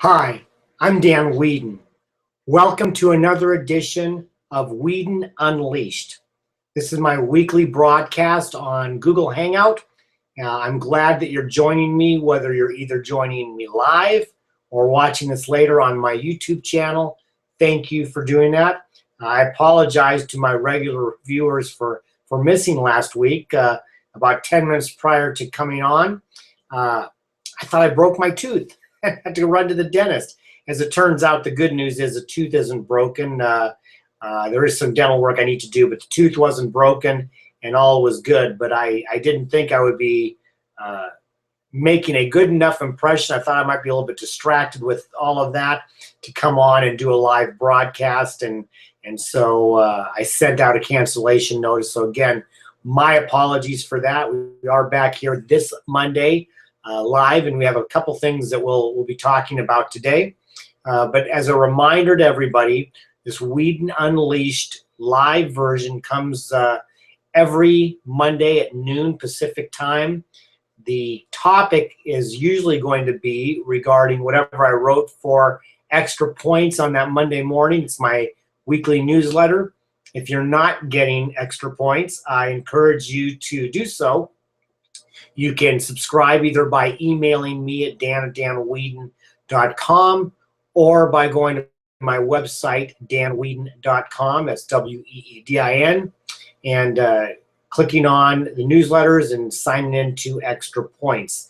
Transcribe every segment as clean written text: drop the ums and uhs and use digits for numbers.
Hi, I'm Dan Weedin. Welcome to another edition of Weedin Unleashed. This is my weekly broadcast on Google Hangout. I'm glad that you're joining me, whether you're either joining me live or watching this later on my YouTube channel. Thank you for doing that. I apologize to my regular viewers for missing last week, about 10 minutes prior to coming on. I thought I broke my tooth. I had to run to the dentist. As it turns out, the good news is the tooth isn't broken. There is some dental work I need to do, but the tooth wasn't broken and all was good. But I didn't think I would be making a good enough impression. I thought I might be a little bit distracted with all of that to come on and do a live broadcast. And so I sent out a cancellation notice. So again, my apologies for that. We are back here this Monday live, and we have a couple things that we'll be talking about today. But as a reminder to everybody, this Weedin Unleashed live version comes every Monday at noon Pacific time. The topic is usually going to be regarding whatever I wrote for extra points on that Monday morning. It's my weekly newsletter. If you're not getting extra points, I encourage you to do so. You can subscribe either by emailing me at dan@danweedin.com or by going to my website, danweedin.com. That's W-E-E-D-I-N, and clicking on the newsletters and signing in to extra points.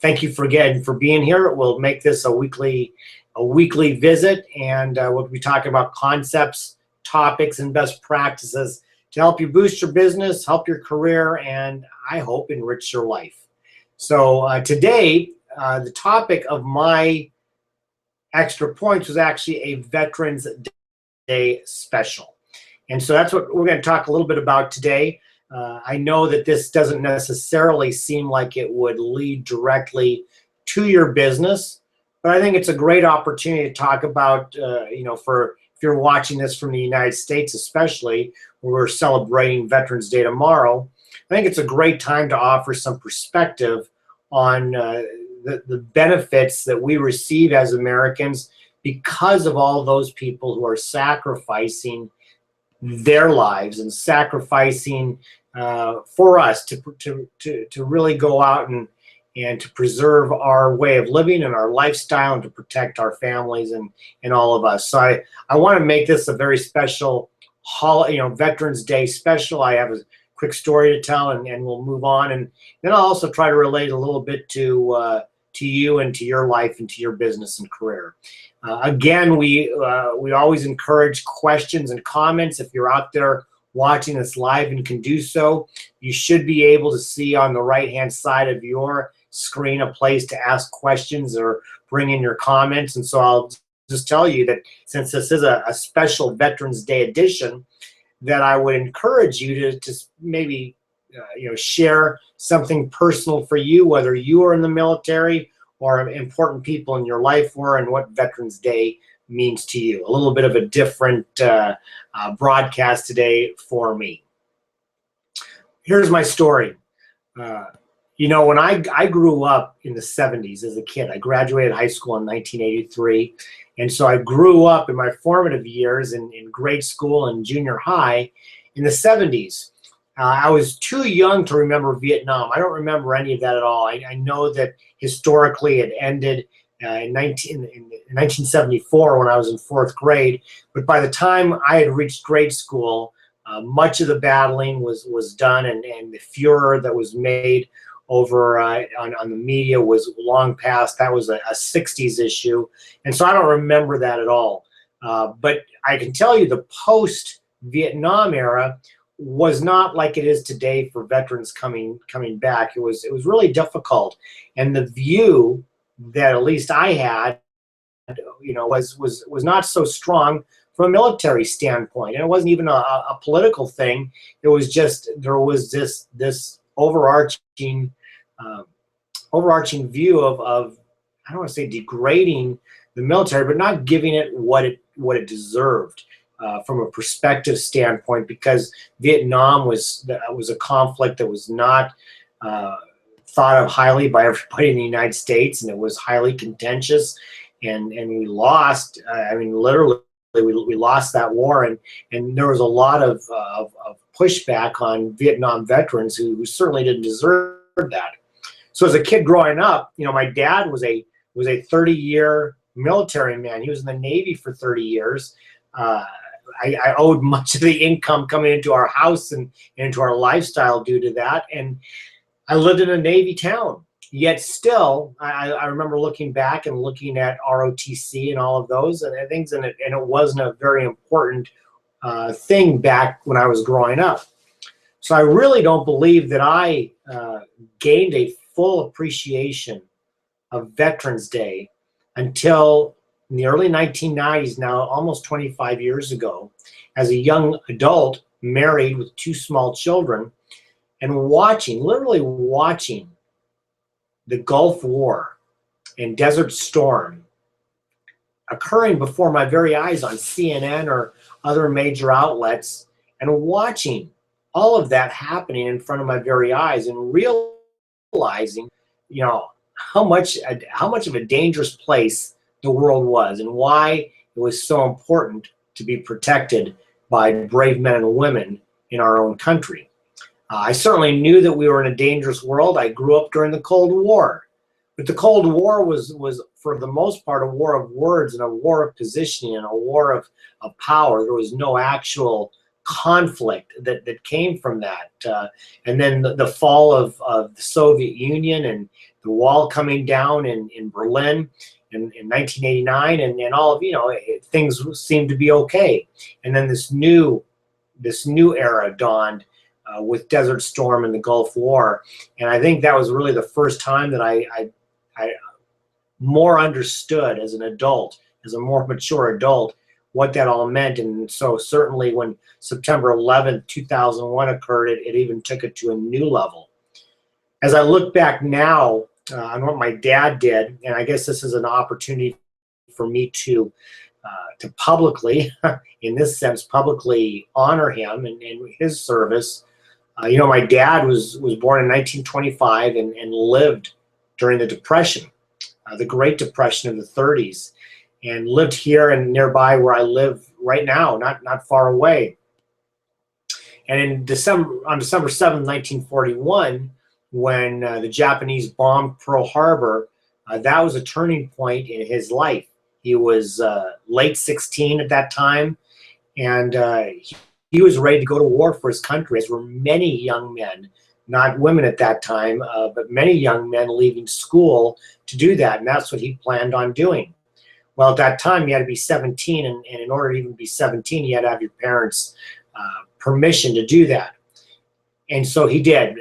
Thank you again for being here. We'll make this a weekly visit, and we'll be talking about concepts, topics, and best practices to help you boost your business, help your career, and I hope enrich your life. So today, the topic of my extra points was actually a Veterans Day special. And so that's what we're going to talk a little bit about today. I know that this doesn't necessarily seem like it would lead directly to your business, but I think it's a great opportunity to talk about, if you're watching this from the United States, especially, where we're celebrating Veterans Day tomorrow, I think it's a great time to offer some perspective on the benefits that we receive as Americans because of all those people who are sacrificing their lives and sacrificing for us to really go out and to preserve our way of living and our lifestyle and to protect our families and all of us. So I want to make this a very special Veterans Day special. I have a quick story to tell, and we'll move on. And then I'll also try to relate a little bit to you and to your life and to your business and career. Again, we always encourage questions and comments. If you're out there watching this live and can do so, you should be able to see on the right-hand side of your screen a place to ask questions or bring in your comments. And so I'll just tell you that since this is a special Veterans Day edition, that I would encourage you to maybe share something personal for you, whether you are in the military or important people in your life were, and what Veterans Day means to you. A little bit of a different broadcast today for me. Here's my story. When I grew up in the 70s as a kid, I graduated high school in 1983. And so I grew up in my formative years in grade school and junior high in the 70s. I was too young to remember Vietnam. I don't remember any of that at all. I know that historically it ended in 1974 when I was in 4th grade. But by the time I had reached grade school, much of the battling was done, and the furor that was made over on the media was long past. That was a 60s issue. And so I don't remember that at all. But I can tell you the post-Vietnam era was not like it is today for veterans coming back. It was really difficult. And the view that at least I had, was not so strong from a military standpoint. And it wasn't even a political thing. It was just, there was this overarching view of I don't want to say degrading the military, but not giving it what it deserved from a perspective standpoint, because Vietnam was a conflict that was not thought of highly by everybody in the United States, and it was highly contentious. and we lost. I mean, literally, we lost that war, and there was a lot of pushback on Vietnam veterans who certainly didn't deserve that. So as a kid growing up, you know, my dad was a 30-year military man. He was in the Navy for 30 years. I owed much of the income coming into our house and into our lifestyle due to that. And I lived in a Navy town. Yet still, I remember looking back and looking at ROTC and all of those and things, and it wasn't a very important thing back when I was growing up. So I really don't believe that I gained a full appreciation of Veterans Day until in the early 1990s, now almost 25 years ago, as a young adult, married with 2 small children, and literally watching the Gulf War and Desert Storm occurring before my very eyes on CNN or other major outlets, and watching all of that happening in front of my very eyes and realizing, you know, how much of a dangerous place the world was and why it was so important to be protected by brave men and women in our own country. I certainly knew that we were in a dangerous world. I grew up during the Cold War. But the Cold War was for the most part, a war of words and a war of positioning and a war of power. There was no actual conflict that came from that. And then the fall of the Soviet Union and the wall coming down in Berlin in 1989, and all of, you know, things seemed to be okay. And then this new era dawned with Desert Storm and the Gulf War. And I think that was really the first time that I more understood as an adult, as a more mature adult, what that all meant. And so certainly when September 11th, 2001 occurred, it even took it to a new level. As I look back now on what my dad did, and I guess this is an opportunity for me to publicly, in this sense, publicly honor him and his service. You know, my dad was born in 1925 and lived during the Depression, the Great Depression of the 30s, and lived here and nearby where I live right now, not far away. And on December 7th, 1941, when the Japanese bombed Pearl Harbor, that was a turning point in his life. He was late 16 at that time, and he was ready to go to war for his country, as were many young men, not women at that time, but many young men leaving school to do that, and that's what he planned on doing. Well, at that time, you had to be 17, and in order to even be 17, you had to have your parents' permission to do that. And so he did.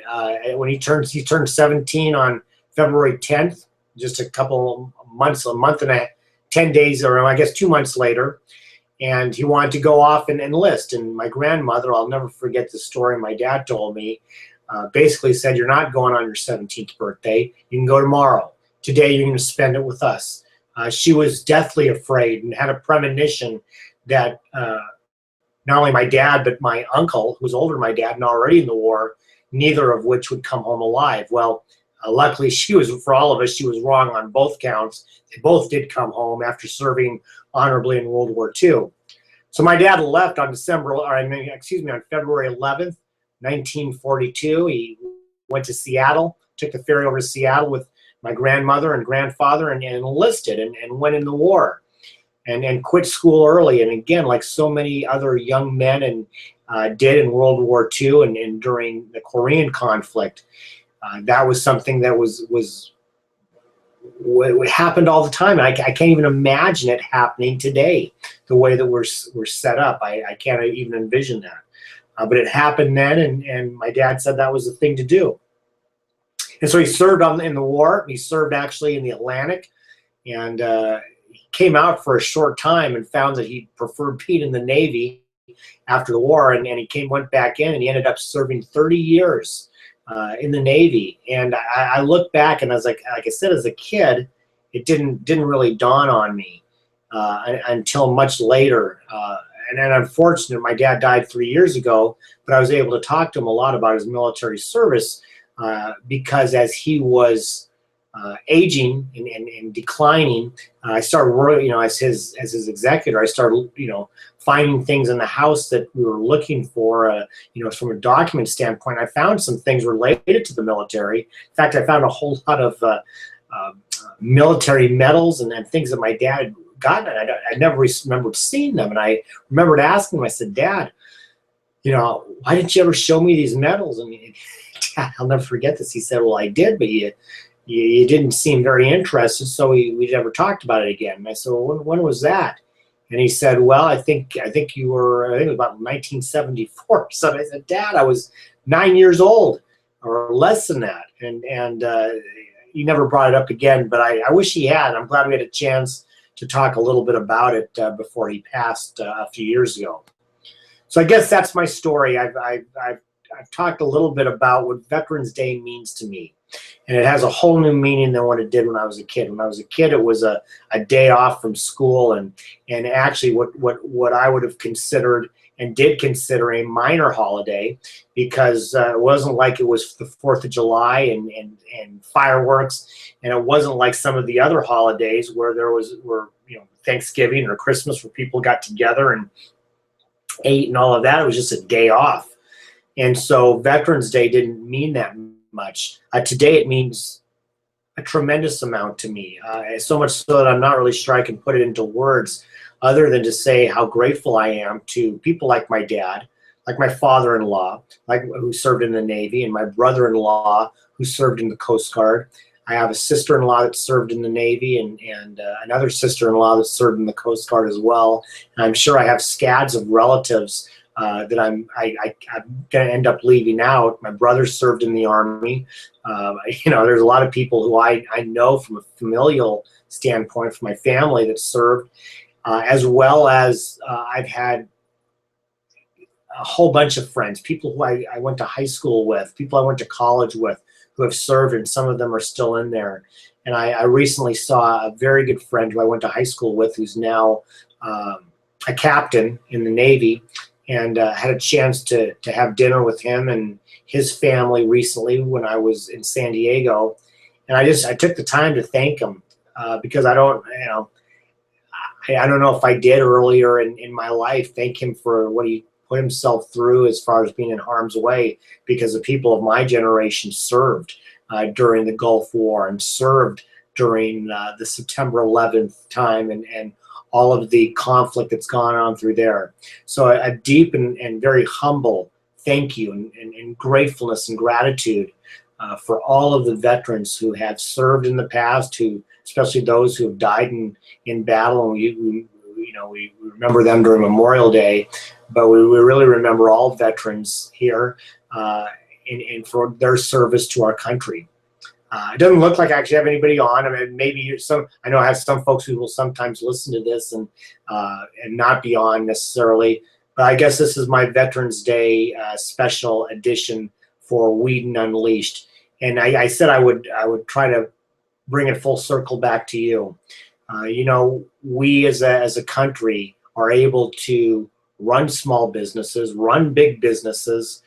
When he turned 17 on February 10th, just a month and 10 days, or I guess 2 months later, and he wanted to go off and enlist. And my grandmother, I'll never forget the story my dad told me, basically said, "You're not going on your 17th birthday. You can go tomorrow. Today you're going to spend it with us." She was deathly afraid and had a premonition that not only my dad, but my uncle, who was older than my dad and already in the war, neither of which would come home alive. Well, luckily, for all of us, she was wrong on both counts. They both did come home after serving honorably in World War II. So my dad left on February 11th, 1942. He went to Seattle, took the ferry over to Seattle with my grandmother and grandfather, and enlisted and went in the war. And quit school early, and again, like so many other young men and did in World War II and during the Korean conflict, that was something that happened all the time. And I can't even imagine it happening today, the way that we're set up. I can't even envision that. But it happened then, and my dad said that was the thing to do. And so he served in the war. He served actually in the Atlantic, and he came out for a short time and found that he preferred being in the Navy after the war, and he went back in, and he ended up serving 30 years in the Navy. And I look back, and I was like I said, as a kid, it didn't really dawn on me until much later. And unfortunately, my dad died 3 years ago, but I was able to talk to him a lot about his military service because as he was aging and declining, I started working, as his executor. I started, finding things in the house that we were looking for. From a document standpoint, I found some things related to the military. In fact, I found a whole lot of military medals and things that my dad had gotten. I never remembered seeing them, and I remembered asking him. I said, "Dad, why didn't you ever show me these medals?" And Dad, I'll never forget this. He said, "Well, I did, but you didn't seem very interested, so we never talked about it again." And I said, "Well, when was that?" And he said, "Well, I think you were, I think it was about 1974." So I said, "Dad, I was 9 years old, or less than that." And he never brought it up again, but I wish he had. I'm glad we had a chance to talk a little bit about it before he passed a few years ago. So I guess that's my story. I've talked a little bit about what Veterans Day means to me. And it has a whole new meaning than what it did when I was a kid. When I was a kid, it was a day off from school, and actually what I would have considered and did consider a minor holiday, because it wasn't like it was the 4th of July and fireworks, and it wasn't like some of the other holidays where were Thanksgiving or Christmas, where people got together and ate and all of that. It was just a day off. And so Veterans Day didn't mean that much. Today it means a tremendous amount to me, so much so that I'm not really sure I can put it into words, other than to say how grateful I am to people like my dad, like my father-in-law, who served in the Navy, and my brother-in-law who served in the Coast Guard. I have a sister-in-law that served in the Navy, and another sister-in-law that served in the Coast Guard as well. And I'm sure I have scads of relatives that I'm going to end up leaving out. My brother served in the Army. There's a lot of people who I know from a familial standpoint, from my family, that served, as well as I've had a whole bunch of friends, people who I went to high school with, people I went to college with, who have served, and some of them are still in there. And I recently saw a very good friend who I went to high school with, who's now a captain in the Navy, and had a chance to have dinner with him and his family recently when I was in San Diego. And I took the time to thank him, because I don't know if I did earlier in my life, thank him for what he put himself through as far as being in harm's way, because the people of my generation served during the Gulf War, and served during the September 11th time, and all of the conflict that's gone on through there. So a deep and very humble thank you and gratefulness and gratitude for all of the veterans who have served in the past, especially those who have died in battle. And we remember them during Memorial Day, but we really remember all veterans here, and for their service to our country. It doesn't look like I actually have anybody on. I mean, maybe I know I have some folks who will sometimes listen to this and not be on necessarily. But I guess this is my Veterans Day special edition for Weedin Unleashed. And I said I would try to bring it full circle back to you. We as a country are able to run small businesses, run big businesses,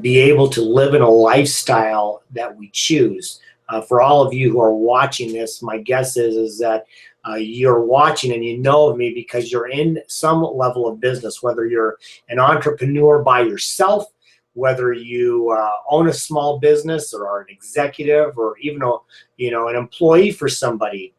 be able to live in a lifestyle that we choose. For all of you who are watching this, my guess is that you're watching and you know of me because you're in some level of business, whether you're an entrepreneur by yourself, whether you own a small business or are an executive, or even an employee for somebody.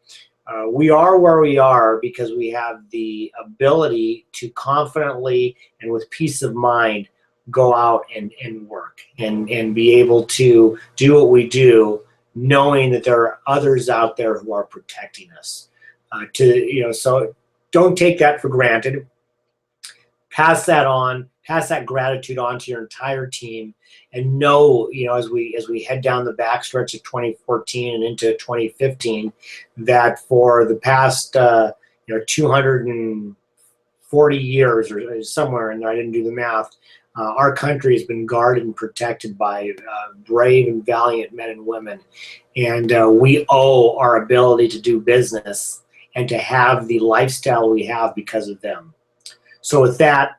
We are where we are because we have the ability to confidently and with peace of mind go out and work and be able to do what we do, knowing that there are others out there who are protecting us. So don't take that for granted. Pass that gratitude on to your entire team, and know, as we head down the backstretch of 2014 and into 2015, that for the past 240 years or somewhere in there, I didn't do the math, our country has been guarded and protected by brave and valiant men and women, and we owe our ability to do business and to have the lifestyle we have because of them. So with that,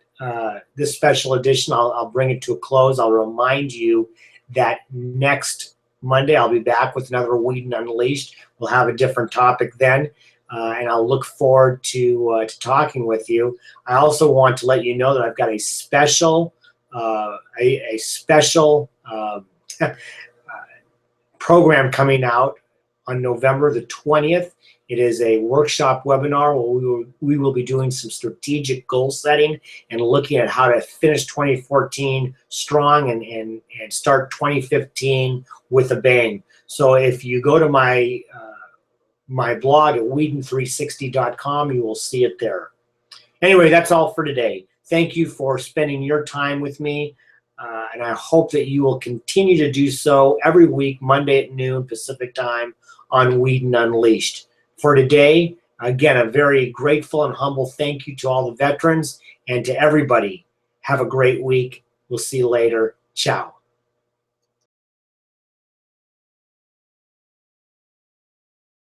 this special edition, I'll bring it to a close. I'll remind you that next Monday, I'll be back with another Weedin Unleashed. We'll have a different topic then, and I'll look forward to talking with you. I also want to let you know that I've got a special program coming out on November the 20th. It is a workshop webinar where we will be doing some strategic goal setting and looking at how to finish 2014 strong and start 2015 with a bang. So if you go to my blog at Weedin360.com, you will see it there. Anyway, that's all for today. Thank you for spending your time with me, and I hope that you will continue to do so every week, Monday at noon Pacific time on Weedin Unleashed. For today, again, a very grateful and humble thank you to all the veterans and to everybody. Have a great week. We'll see you later. Ciao.